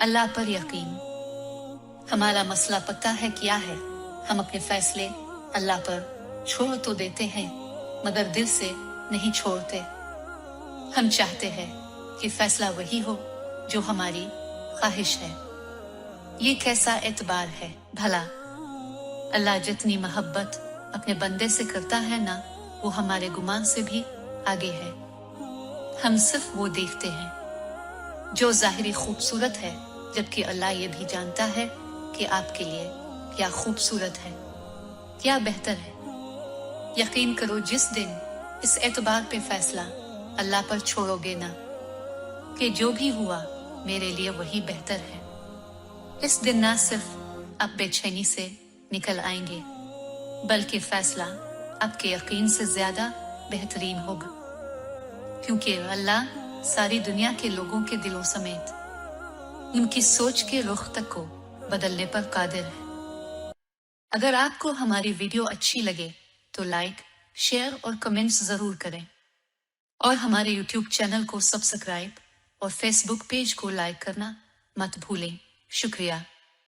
अल्लाह पर यकीन। हमारा मसला पता है क्या है? हम अपने फैसले अल्लाह पर छोड़ तो देते हैं, मगर दिल से नहीं छोड़ते। हम चाहते हैं कि फैसला वही हो जो हमारी ख्वाहिश है। ये कैसा एतबार है भला? अल्लाह जितनी मोहब्बत अपने बंदे से करता है ना, वो हमारे गुमान से भी आगे है। हम सिर्फ वो देखते हैं जो ज़ाहिरी खूबसूरत है, जबकि अल्लाह ये भी जानता है कि आपके लिए क्या खूबसूरत है, क्या बेहतर है। यकीन करो, जिस दिन इस एतबार पे फैसला अल्लाह पर छोड़ोगे ना कि जो भी हुआ मेरे लिए वही बेहतर है, इस दिन ना सिर्फ आप बेचैनी से निकल आएंगे, बल्कि फैसला आपके यकीन से ज्यादा बेहतरीन होगा, क्योंकि अल्लाह सारी दुनिया के लोगों के दिलों समेत उनकी सोच के रुख तक को बदलने पर कादिर है। अगर आपको हमारी वीडियो अच्छी लगे तो लाइक, शेयर और कमेंट्स जरूर करें, और हमारे यूट्यूब चैनल को सब्सक्राइब और फेसबुक पेज को लाइक करना मत भूलें। शुक्रिया।